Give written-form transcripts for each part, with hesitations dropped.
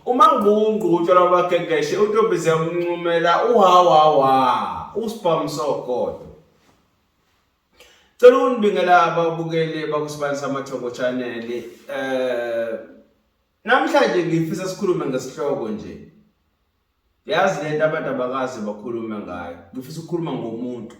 uma ngungqutshwa lwabakekeshe uNtombi ziyamncumela uhawawa uSpam Sokoto. Cela unibingela ababukeli bakuSibani Samathongo channel. Namhlanje ngifisa sikhulume ngesihloko nje. Yazi lento abantu abakazi bakhuluma ngayo. Ngifisa ukukhuluma ngomuntu.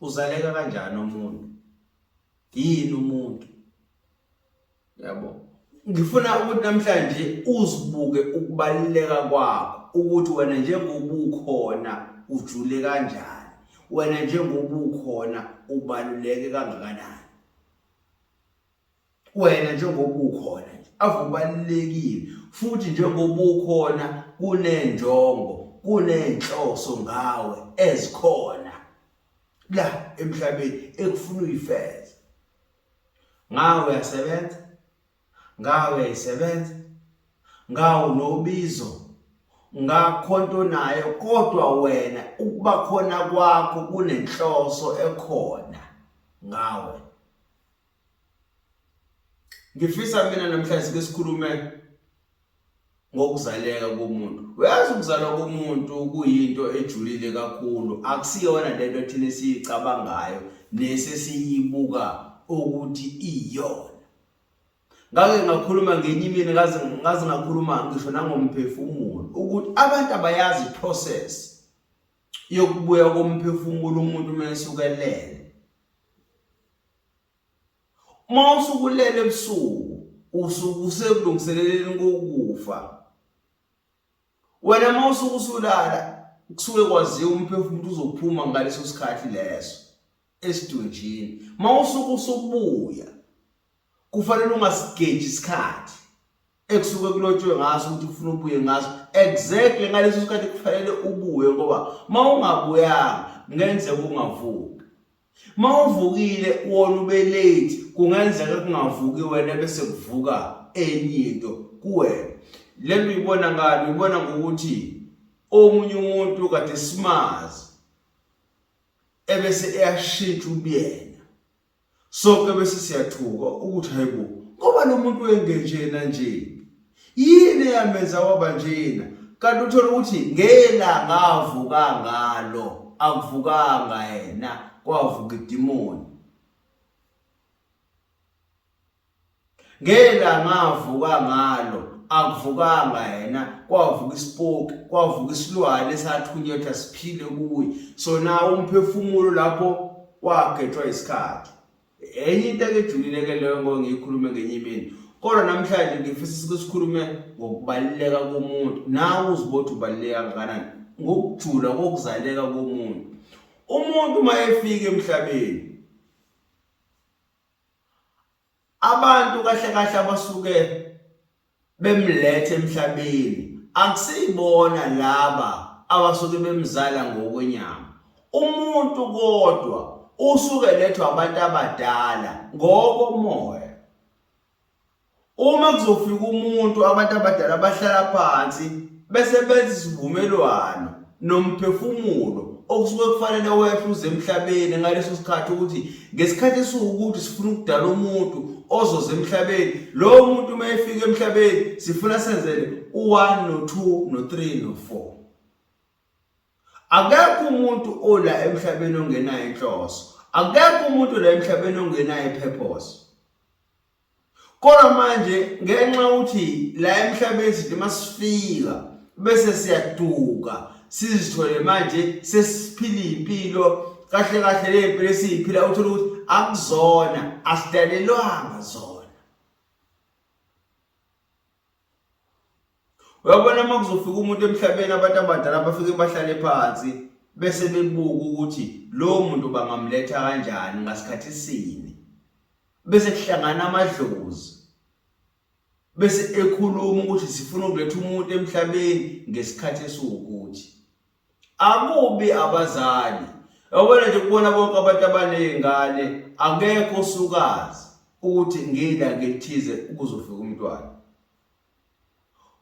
Uzaleka kanjani umuntu? Yini umuntu? Yabo. Ngifuna ukuthi namhlanje uzibuke ukubaluleka kwakho ukuthi wena njengoba ukhona ujule kanjani. Wena njengoba ukhona ubaluleke kangakanani. Wena njengoba ukhona avubalekile futhi njengoba ukhona kunenjongo kunenhloso ngawe ezikhona la emhlabeni ekufuna uyifeze. Ngawe uyasebenza, ngawe uyasebenza, ngawe nobizo, ngakhonto nayo kodwa wena ukuba khona kwakho kunenhloso ekhona ngawe. Ngifisa mina namhlanje sikhulume ngokuzaleka komuntu. Uyazi ukuzalwa komuntu kuyinto ejulile kakhulu. Akusiyona lento thina siyicabangayo nesesiyibuka ukuthi iyona. Ngake ngakhuluma ngenye imini ngaze ngakhuluma ngisho nangomphefumulo ukuthi abantu abayazi process yokubuya komphefumulo umuntu mesukelele. Mawusukulele ebusuku usuku usekulungiseleleni kokufa. Wena mawusuku usulala kusuke kwaziwa umphefumulo uzophuma ngaleso sikhathi leso esidunjini. Mawusuku usubuya kufanele ungasigeji isikhathi ekusuke kulotshwe ngaso ukuthi ufuna ubuye ngaso exactly ngaleso sikhathi kufanele ubuye ngoba mawungabuyanga ngenzeka ungavuki. Mawuvukile wona ube late kungenzeka kungavuki wena bese kuvuka enye into kuwena. Lento uyibona ngani? Uyibona ngokuthi omunye umuntu kade simazi ebese eyashintsha ubuyena. Sonke bese siyathuka ukuthi hayibo ngoba lo muntu wengenjena nje yini yamenza waba njena. Kanti uthola ukuthi ngelanga avuka ngalo akuvukanga yena kwavuka idemoni. Ngelanga avuka ngalo akuvukanga yena kwavuka isipoki kwavuka isilwane esathunyethwa siphile kuye. So nawo umphefumulo lapho wagethwa isikhathi. Enye into ejulile ke leyo ngiyikhulume ngenye imini. Kodwa namhlanje ngifisa sikhulume ngokubaluleka komuntu. Nawe uzibotha ubaluleka kangakanani ngokujula kokuzaleka komuntu. Umuntu mayefika emhlabeni abantu kahle kahle abasuke bemlethe emhlabeni akusiyibona laba abasuke bemzala ngokwenyama. Umuntu kodwa usuke lethwa abantu abadala ngokomoya. Uma kuzofika umuntu abantu abadala bahlala phansi bese benza isivumelwano nomphefumulo okusuke kufanele wehluze emhlabeni ngaleso sikhathi ukuthi ngesikhathi esukuthi sifuna ukudala umuntu ozoze emhlabeni. Lo muntu mayefika emhlabeni sifuna senzele u1 no2 no3 no4. Akekho umuntu ola emhlabeni ongenayo inhloso. Akekho umuntu ola emhlabeni ongenayo ipurpose. Kodwa manje ngenxa ukuthi la emhlabeni sithi masifika bese siyaduka sizithole manje sesiphila impilo kahle kahle lempilo esiphila uthola ukuthi akuzona asidalelwanga zona. Uyabona makuzofika umuntu emhlabeni abantu abadala bafike bahlale phansi bese bebuka ukuthi lo muntu bangamletha kanjani ngasikhathi sini. Bese kuhlangana amadlozi bese ekhuluma ukuthi sifuna ukuletha umuntu emhlabeni ngesikhathi esukuthi. Akubi abazali. Yabona nje kubona bonke abantu abanezingane akekho osukazi ukuthi ngila ngethize ukuzofika umntwana.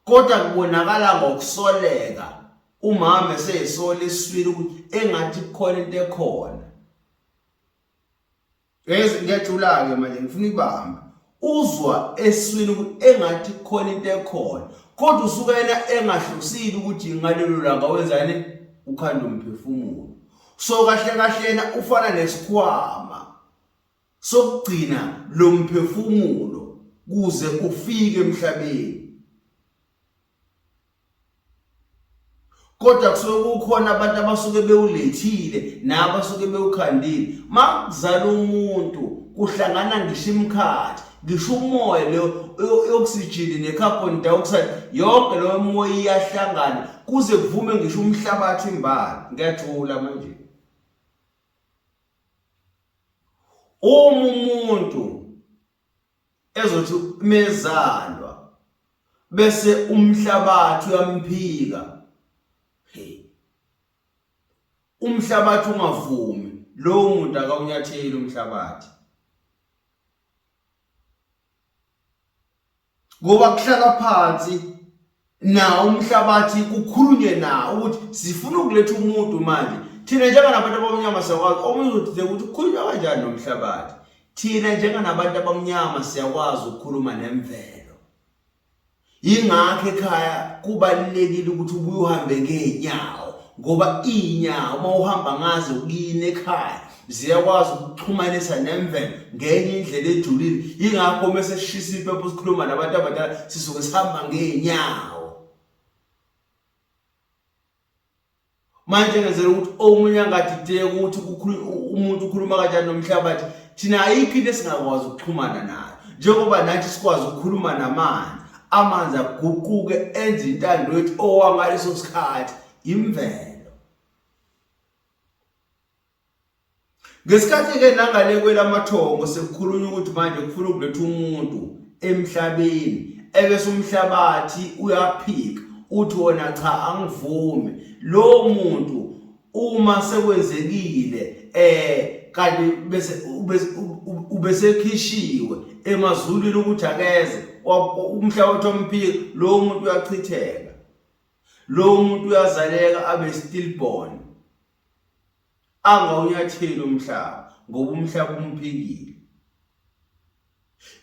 Kodwa kubonakala ngokusoleka umama eseyisola eswini ukuthi engathi kukhona into ekhona. Ngiyajula ke manje ngifuna ibamba. uzwa eswini ukuthi engathi khona into ekhona kodwa usuka yena engahlosile ukuthi ngalelo langa wenzani ukhanda umphefumulo. So kahle kahle yena ufana nesikhwama sokugcina lo mphefumulo kuze ufike emhlabeni. Kodwa kusuke kukhona abantu abasuke bewulethile nabasuke bewukhandile. Makuzala umuntu kuhlangana ngisho imkhathi, ngisho umoya lo oxygen necarbon dioxide, yonke lo moya iyahlangana kuze kuvume ngisho umhlabathi imbali. Ngiyajula manje. Umuntu ezothi mezalwa bese umhlabathi uyamphika. Umhlabathi ungavumi, lo muntu akawunyatheli umhlabathi. Ngoba kuhlala phansi na umhlabathi kukhulunywe na ukuthi sifuna ukuletha umuntu manje. Thina njenganabantu abamnyama siyakwazi omuzothi ukuthi kukhulunywa kanjani nomhlabathi. Thina njenganabantu abamnyama siyakwazi ukukhuluma nemvelo. Ingakho ekhaya kubalekile ukuthi ubuye uhambe ngeenyawo ngoba inyawo uma uhamba ngazo ukuyini ekhaya ziyakwazi ukuxhumanisa nemvelo ngenye indlela ejulile. Ingakho mase sishisa iphepho sikhuluma nabantu abadala sisuke sihamba ngeenyawo. Manje ngenzela ukuthi omunye angadideke ukuthi umuntu ukhuluma kanjani nomhlabathi. Thina ayikho into esingakwazi ukuxhumana nayo njengoba nathi sikwazi ukukhuluma namanzi. Amanzi aguquke enze intando yethu owangaleso sikhathi imvelo. Ngesikhathi ke nangale kwelamathongo sekukhulunywa ukuthi manje kufuna ukuletha umuntu emhlabeni ebese umhlabathi uyaphika uthi wona cha angivumi. Lo muntu uma sekwenzekile kanti bese khishiwe emazulwini ukuthi akeze umhlabathi omphika, lo muntu uyachitheka. Lo muntu uyazaleka abe stillborn. Angawunyatheli umhlaba ngoba umhlaba umphikile.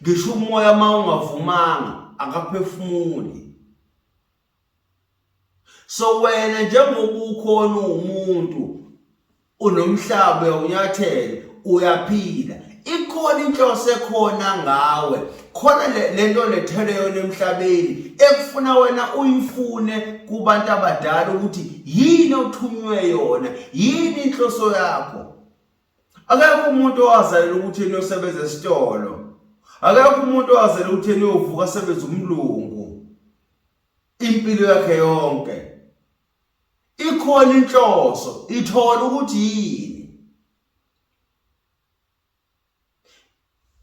Ngisho umoya uma ungavumanga akaphefumuli. So wena njengoba ukhona umuntu unomhlaba uyawunyathela uyaphila. Ikhona inhloso ekhona ngawe, khona lento letheleyo emhlabeni ekufuna wena uyifune kubantu abadala ukuthi yini othunywe yona, yini inhloso yakho. Akekho umuntu owazalela ukuthi yena usebenza esitolo. Akekho umuntu owazalela ukuthi yena uyovuka asebenza umlungu impilo yakhe yonke. Ikhona inhloso, ithola ukuthi yini.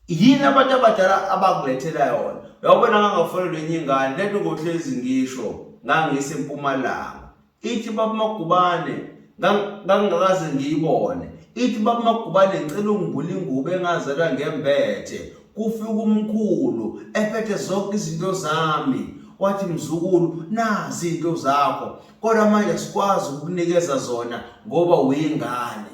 Yini abantu abadala abakulethela yona. Uyabona ngangafonelwe enye ingane lento ngohlezi ngisho ngangise eMpumalanga. Ithi baba Magubane ngangakaze ngiyibone. Ithi baba Magubane ngicela ungibule ingubo engazalwa ngembethe. Kufika umkhulu ephethe zonke izinto zami. Wathi mzukulu nazi izinto zakho kodwa manje sikwazi ukukunikeza zona ngoba uyingane.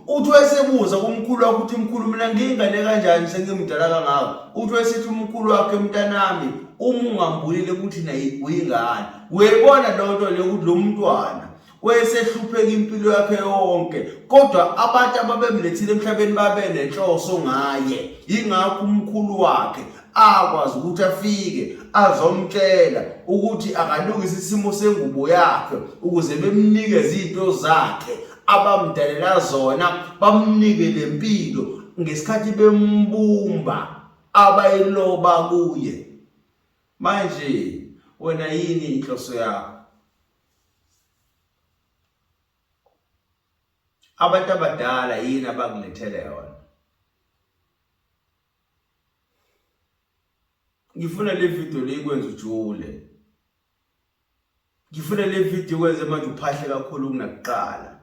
Uthi wesebuza kumkhulu wakhe ukuthi mkhulu mina ngingane kanjani sengimdala kangaka. Uthi wesithi umkhulu wakhe mntanami uma ungambulile ukuthi nayi uyingane. Uyibona lonto le ukuthi lo mntwana wesehlupheka impilo yakhe yonke kodwa abantu ababemlethile emhlabeni babe nenhloso ngaye. Ingakho umkhulu wakhe akwazi ukuthi afike azomtshela ukuthi akalungise isimo sengubo yakhe ukuze bemnikeze izinto zakhe abamdalela zona, bamnike lempilo ngesikhathi bembumba abayiloba kuye. Manje wena yini inhloso yakho? Abantu abadala yini abakulethele yona? Ngifuna le video leyikwenza ujule. Ngifuna le video kwenze manje uphahle kakhulu kunakuqala.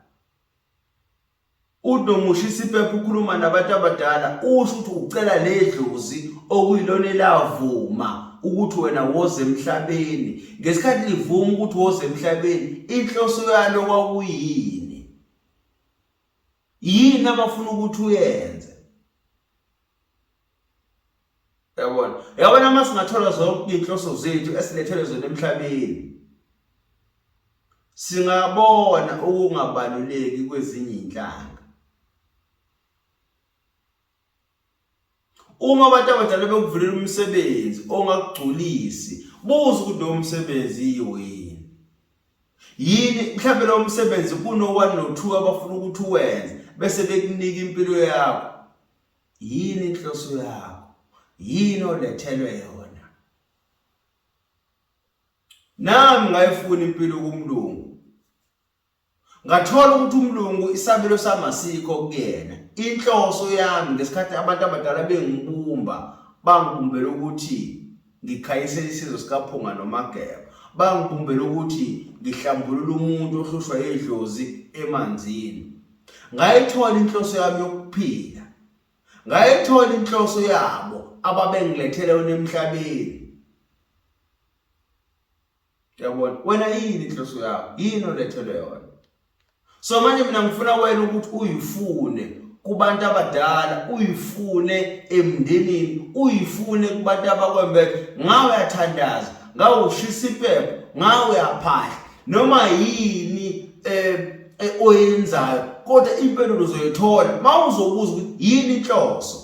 Unomushisa iphepha ukhuluma nabantu abadala usho ukuthi ucela ledlozi okuyilona elavuma ukuthi wena woze emhlabeni. Ngesikhathi livuma ukuthi woze emhlabeni, inhloso yalo kwakuyini? Yini abafuna ukuthi uyenze? Yabona? Yabona masingathola zonke inhloso zethu esilethelwe zona emhlabeni. Singabona ukungabaluleki kwezinye inhlanga. Uma abantu abadala bekuvulela umsebenzi ongakugculisi, buza ukuthi lo msebenzi yini. Yini mhlawumbe lo msebenzi kuno-1 no-2 abafuna ukuthi uwenze bese bekunika impilo yakho. Yini inhloso yakho? Yini olethelwe yona? Nami ngayifuna impilo kuMlungu. Ngathola ukuthi uMlungu isabelo sami asikho kuyena. Inhloso yami ngesikhathi abantu abadala bengibumba, bangibumbela ukuthi ngikhayisele isizwe sikaPhunga noMageba. Bangibumbela ukuthi ngihlambulule umuntu ohlushwa yedlozi emanzini. Ngayithola inhloso yami yokuphila. Ngayithola inhloso yabo ababengilethele yona emhlabeni. Yabona, wena yini inhloso yakho? Yini olethelwe yona? So manje mina ngifuna wena ukuthi uyifune kubantu abadala, uyifune emndenini, uyifune kubantu abakwembeke. Ngawe uyathandaza, ngawe ushisa iphepha, ngawe uyaphahla, noma yini oyenzayo, kodwa impendulo uzoyithola mawuzobuza ukuthi yini inhloso.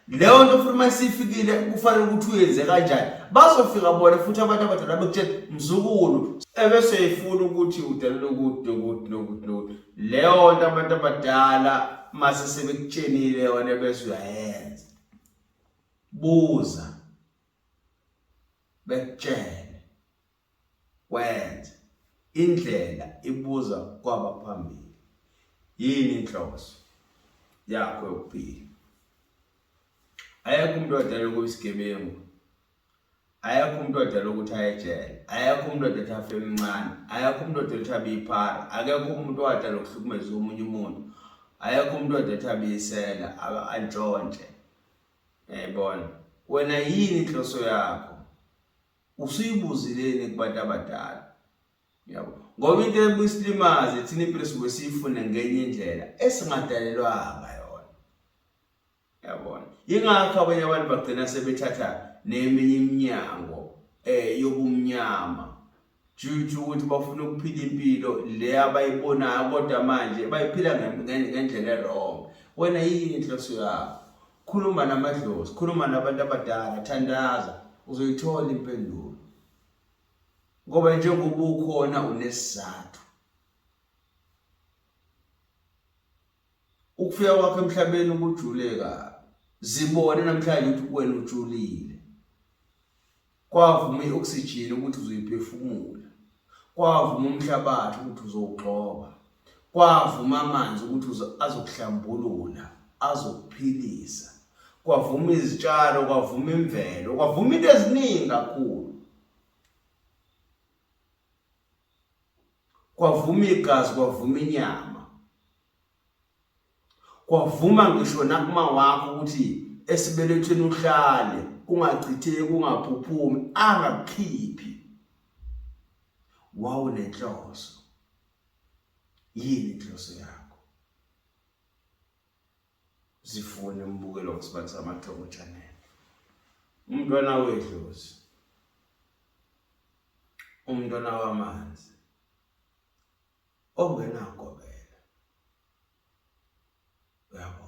Leyo nto futhi masifikile kufanele ukuthi uyenze kanjani. Bazofika bona futhi abantu abadala bekutshela mzukulu ebese yifuna ukuthi udalela ukuthi leyo nto abantu abadala mase sebekutshenile yona bese uyayenza. Buza bekutshele wenza. Indlela ibuza kwabaphambili. Yini inhloso yakho yokuphila? Ayekho umuntu odala ukuyisigebengu. Ayekho umuntu odala ukuthi ayejele. Ayekho umuntu odala ukuthi afe emncane. Ayekho umuntu odala ukuthi abe iphara. Akekho umuntu odala ukuhlukumeza omunye umuntu. Ayekho umuntu odala ukuthi abisela antshontshe. Yayibona? Wena yini inhloso yakho? Usuyibuzileni kubantu abadala? Yabo. Ngoba into ebusilimaze thina impilo sibe siyifune ngenye indlela esingadalelwanga yona. Yabona? Yingakho abanye abantu bagcina sebethatha neminye iminyango yobumnyama. Juju ukuthi bafuna ukuphila impilo le abayibonayo kodwa manje bayiphila ngendlela errong. Wena yini inhloso yakho? Khuluma namadlozi, khuluma nabantu abadala, thandaza, uzoyithola impendulo. Ngoba njengoba ukhona unesizathu. Ukufika kwakho emhlabeni ukujuleka, zibone namhlanje ukuthi wena ujulile. Kwavuma i-oxygen ukuthi uzoyiphefumula. Kwavuma umhlabathi ukuthi uzowugxoba. Kwavuma amanzi ukuthi azokuhlambulula, azokuphilisa. Kwavuma izitshalo, kwavuma imvelo, kwavuma into eziningi kakhulu. Kwavuma igazi, kwavuma inyama. Kwavuma ngisho nakuma wakho ukuthi esibelethweni uhlale, ungachitheki, ungaphuphumi, angakhiphi. Wawunenhloso. Yini inhloso yakho? Zifune umbukelo wesibani samathongo channel. Umntwana wedlozi. Umntwana wamanzi. Ongenagobela. Uyabona?